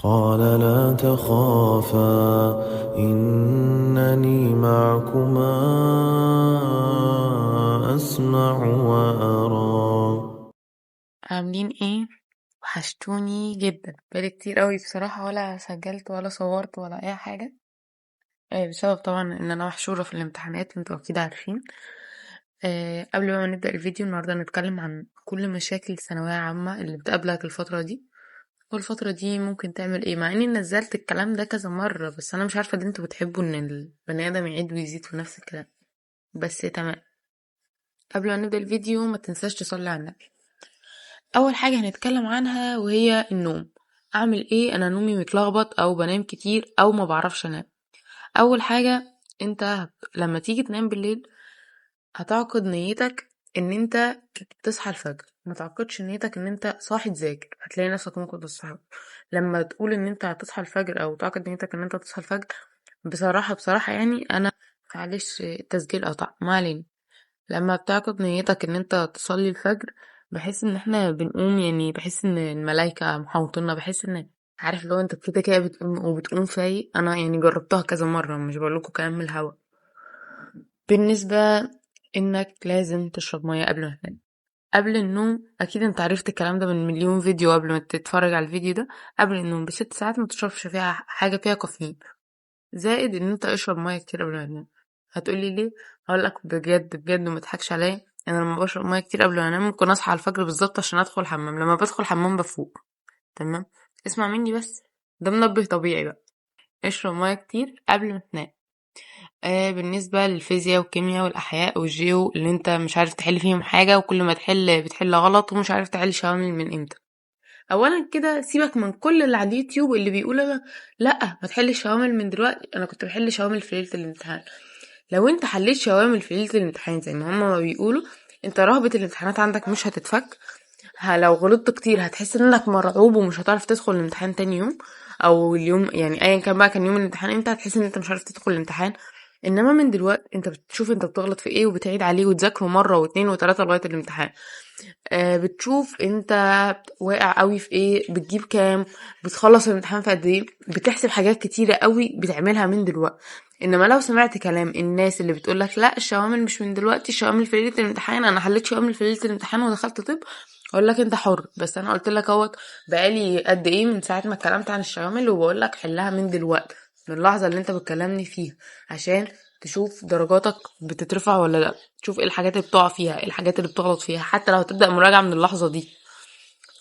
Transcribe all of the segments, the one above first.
قال لا تخافا إنني معكما أسمع وأرى. عاملين ايه؟ وحشتوني جدا، بقالي كتير قوي بصراحة، ولا سجلت ولا صورت ولا اي حاجة. بسبب طبعا ان انا محشورة في الامتحانات، انتوا اكيد عارفين. قبل ما نبدأ الفيديو النهاردة نتكلم عن كل مشاكل الثانوية عامة اللي بتقابلك الفترة دي، والفترة دي ممكن تعمل ايه، مع اني نزلت الكلام ده كذا مرة، بس انا مش عارفة ليه انتوا بتحبوا ان البني ادم يعيد ويزيد في نفس الكلام. بس تمام. قبل ما نبدأ الفيديو ما تنساش تصلي على النبي. اول حاجة هنتكلم عنها وهي النوم. اعمل ايه انا نومي متلخبط او بنام كتير او ما بعرفش انام؟ اول حاجة، انت لما تيجي تنام بالليل هتعقد نيتك ان انت تصحى الفجر، ما تعقدش نيتك ان انت صاحي تذاكر، هتلاقي نفسك ممكن تصحى. لما تقول ان انت هتصحى الفجر او تعقد نيتك ان انت تصحى الفجر، بصراحة يعني انا، معلش التسجيل قطع، ما علينا. لما بتعقد نيتك ان انت تصلي الفجر، بحس ان احنا بنقوم، يعني بحس ان الملايكة محوطنا، بحس ان، عارف لو انت كده كده بتقوم وبتقوم فايق. انا يعني جربتها كذا مرة، مش بقولكوا كلام من الهوا. بالنسبة انك لازم تشرب مية قبل ما تنام. قبل النوم اكيد انت عرفت الكلام ده من مليون فيديو قبل ما تتفرج على الفيديو ده. قبل النوم ب6 ساعات ما تشربش فيها حاجة فيها كافيين، زائد ان انت اشرب ميه كتير قبل ما تنام. هتقولي ليه؟ هقولك بجد بجد وما تضحكش عليا، انا لما بشرب ميه كتير قبل ما انام ممكن اصحى على الفجر بالظبط عشان ادخل الحمام. لما بدخل الحمام بفوق. تمام. اسمع مني بس، ده منبه طبيعي بقى. اشرب ميه كتير قبل ما تنام. بالنسبه للفيزياء والكيمياء والاحياء والجيو اللي انت مش عارف تحل فيهم حاجه، وكل ما تحل بتحل غلط ومش عارف تحل شوامل من امتى. اولا كده سيبك من كل اللي على اليوتيوب اللي بيقول انا لا ما تحلش شوامل من دلوقتي. انا كنت بحل شوامل في ليله الامتحان. لو انت حليت شوامل في ليله الامتحان زي ما هما ما بيقولوا، انت رهبه الامتحانات عندك مش هتتفك. لو غلطت كتير هتحس انك مرعوب ومش هتعرف تدخل الامتحان تاني يوم، او اليوم يعني ايا كان بقى كان يوم الامتحان امتى، هتحس ان انت مش عارف تدخل الامتحان. انما من دلوقتي انت بتشوف انت بتغلط في ايه وبتعيد عليه وتذاكره مره واتنين وتلاته لغايه الامتحان. بتشوف انت واقع قوي في ايه، بتجيب كام، بتخلص الامتحان في قد ايه، بتحسب حاجات كتيرة قوي بتعملها من دلوقتي. انما لو سمعت كلام الناس اللي بتقولك لا الشوامل مش من دلوقتي، الشوامل في ليلة الامتحان، انا حليت شوامل في ليلة الامتحان ودخلت طب، اقول لك انت حر. بس انا قلت لك اهوت بقالي قد ايه من ساعة ما اتكلمت عن الشوامل، وبقول لك حلها من دلوقتي، من اللحظة اللي انت بتكلمني فيها، عشان تشوف درجاتك بتترفع ولا لا، تشوف ايه الحاجات اللي بتقع فيها، ايه الحاجات اللي بتغلط فيها، حتى لو هتبدأ مراجعة من اللحظة دي.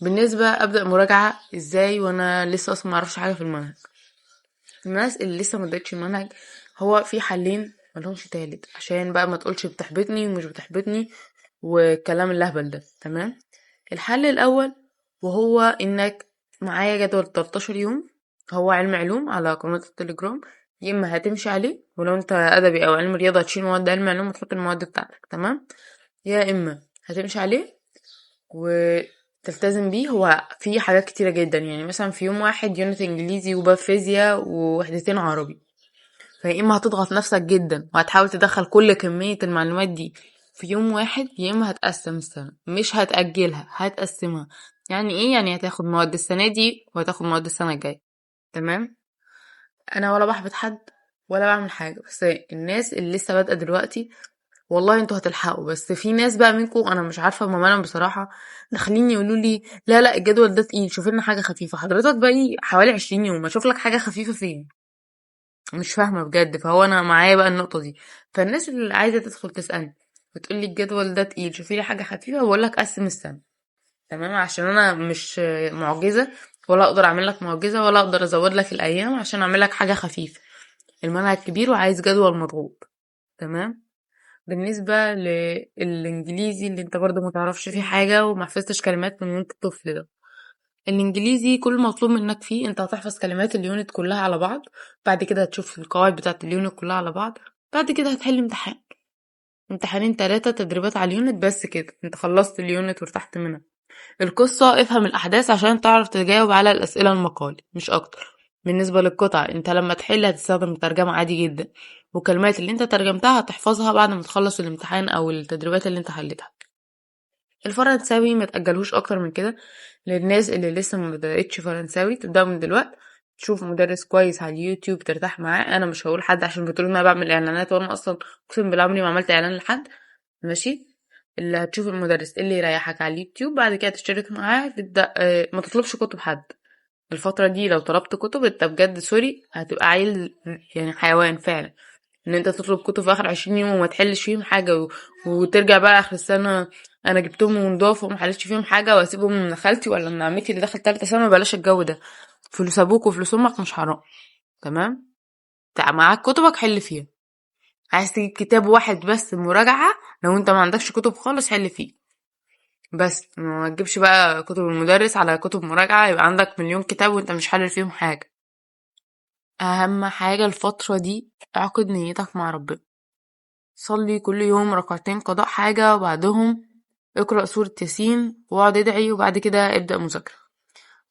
بالنسبة أبدأ مراجعة ازاي وانا لسه اصلا معرفش حاجة في المنهج؟ الناس اللي لسه ما بدأتش المنهج، هو في حلين ملهمش تالت، عشان بقى ما تقولش بتحبطني ومش بتحبطني والكلام اللهبل ده. تمام. الحل الأول وهو انك معايا جدول 13 يوم، هو علم علوم على قناة التليجرام، يا اما هتمشي عليه، ولو انت ادبي او علم رياضة هتشيل مواد علم علوم وتحط المواد بتاعتك. تمام. يا اما هتمشي عليه وتلتزم بيه. هو في حاجات كتيرة جدا، يعني مثلا في يوم واحد يونت انجليزي وباب فيزياء ووحدتين عربي، فيا اما هتضغط نفسك جدا وهتحاول تدخل كل كمية المعلومات دي في يوم واحد، يا اما هتقسم السنة، مش هتأجلها، هتقسمها. يعني ايه؟ يعني هتاخد مواد السنة دي وهتاخد مواد السنة الجاية. تمام. انا ولا بحبط حد ولا بعمل حاجة، بس الناس اللي لسه بادئة دلوقتي والله انتوا هتلحقوا. بس في ناس بقى منكم انا مش عارفه هما مالهم بصراحه، داخلين يقولوا لي لا لا الجدول ده تقيل، شوف لنا حاجه خفيفه. حضرتك بقى حوالي 20 يوم اشوف لك حاجه خفيفه فين؟ مش فاهمه بجد. فهو انا معايا بقى النقطه دي. فالناس اللي عايزه تدخل تسالني وتقول لي الجدول ده تقيل شوفي لي حاجه خفيفه، بقول لك قسم السنه. تمام. عشان انا مش معجزه، ولا اقدر اعمل لك معجزه، ولا اقدر ازود لك الايام عشان اعمل لك حاجه خفيفه. المنهج كبير وعايز جدول مضغوط. تمام. بالنسبة للإنجليزي اللي انت برضه متعرفش فيه حاجة وما حفظتش كلمات من وانت طفل ده، الإنجليزي كل مطلوب منك فيه انت هتحفظ كلمات اليونت كلها على بعض، بعد كده هتشوف القواعد بتاعة اليونت كلها على بعض، بعد كده هتحل امتحان، امتحانين 3 تدريبات على اليونت، بس كده انت خلصت اليونت وارتحت منها. القصة افهم الأحداث عشان تعرف تجاوب على الأسئلة المقالي، مش أكتر. بالنسبة للقطع انت لما تحل هتستخدم الترجمة عادي جدا، والكلمات اللي انت ترجمتها هتحفظها بعد ما تخلص الامتحان أو التدريبات اللي انت حلتها. الفرنساوي ما تأجلهوش أكتر من كده، للناس اللي لسه ما بدأتش فرنساوي تبدأ من دلوقتي. تشوف مدرس كويس على اليوتيوب ترتاح معاه. انا مش هقول حد عشان بتقول ان انا بعمل اعلانات، وانا اصلا اقسم بالله عمري ما عملت اعلان لحد. ماشي. اللي هتشوف المدرس اللي يريحك على اليوتيوب، بعد كده تشترك معاه تبدأ. ما تطلبش كتب حد الفترة دي. لو طلبت كتب انت بجد سوري هتبقى عيل يعني حيوان فعلا. ان انت تطلب كتب في اخر 20 يوم وما تحلش فيهم حاجة وترجع بقى اخر السنة انا جبتهم ونضاف وما حلتش فيهم حاجة واسيبهم من خالتي ولا من عمتي اللي دخل تالتة سنة. بلاش الجو ده. فلوس ابوك وفلوس امك مش حرام. تمام. معاك كتبك حل فيها. عايز تجيب كتاب واحد بس مراجعة، لو انت ما عندكش كتب خالص حل فيه. بس ما تجيبش بقى كتب المدرس على كتب مراجعة يبقى عندك مليون كتاب وانت مش حلل فيهم حاجة. اهم حاجة الفترة دي اعقد نيتك مع ربنا. صلي كل يوم ركعتين قضاء حاجة، وبعدهم اقرأ سورة ياسين واقعد ادعي، وبعد كده ابدأ مذاكرة.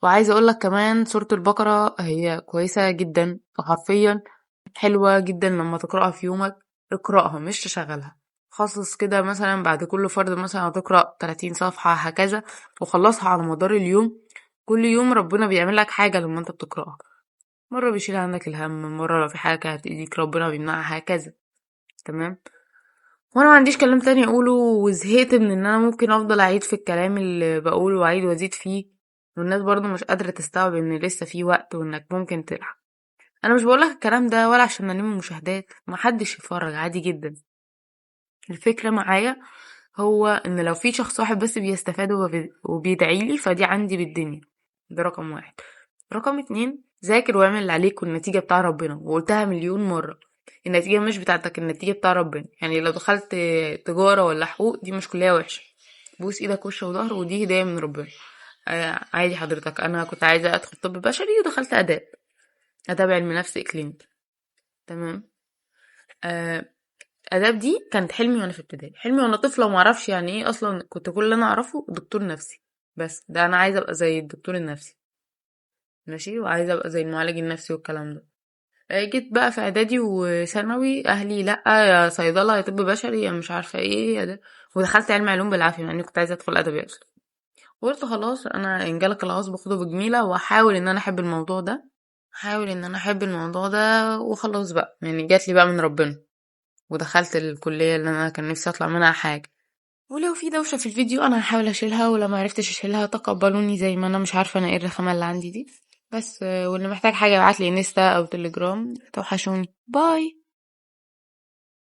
وعايزة اقولك كمان سورة البقرة هي كويسة جدا وحرفيا حلوة جدا لما تقرأها في يومك. اقرأها مش تشغلها. خصص كده مثلا بعد كل فرد مثلا هتقرأ 30 صفحة هكذا، وخلصها على مدار اليوم. كل يوم ربنا بيعمل لك حاجة لما انت بتقرأها. مرة بيشيل عنك الهم، مرة لو في حاجة هتأذيك ربنا بيمنعها هكذا. تمام. وانا ما عنديش كلام تاني اقوله، وزهقت من ان انا ممكن افضل اعيد في الكلام اللي بقوله واعيد وازيد فيه، والناس برضو مش قادرة تستوعب ان لسه في وقت وانك ممكن تلحق. انا مش بقولك الكلام ده ولا عشان نلم مشاهدات، محدش يتفرج عادي جدا. الفكرة معايا هو ان لو في شخص واحد بس بيستفاد وبيدعيلي فدي عندي بالدنيا. ده رقم واحد. رقم اتنين، ذاكر واعمل اللي عليك والنتيجة بتاع ربنا، وقلتها مليون مرة. النتيجة مش بتاعتك، النتيجة بتاع ربنا. يعني لو دخلت تجارة ولا حقوق دي مش كلية وحشة. بوس ايدك وش وظهر ودي هداية من ربنا. عادي حضرتك. انا كنت عايزة ادخل طب بشري ودخلت اداب علم نفس اقليمي. تمام. آه، اداب دي كانت حلمي وانا في ابتدائي، حلمي وانا طفله وما اعرفش يعني ايه اصلا. كنت كل اللي انا اعرفه دكتور نفسي. بس ده انا عايزه ابقى زي الدكتور النفسي. ماشي. وعايزه ابقى زي المعالج النفسي والكلام ده. جيت بقى في اعدادي وثانوي اهلي لا يا صيدله يا طب بشري يا مش عارفه ايه يا ده. ودخلت علم علوم بالعافيه مع اني كنت عايزه ادخل ادبي اصلا. وقلت خلاص انا ان جالك العوز باخده بجميله، واحاول ان انا احب الموضوع ده. حاول ان انا احب الموضوع ده وخلاص بقى. يعني جات لي بقى من ربنا. ودخلت الكلية اللي انا كان نفسي اطلع منها حاجة. ولو في دوشة في الفيديو انا هحاول اشيلها، ولو ما عرفتش اشيلها تقبلوني زي ما انا مش عارفة انا ايه الرخامة اللي عندي دي. بس واللي محتاج حاجة يبعتلي انستا او تليجرام. توحشوني. باي.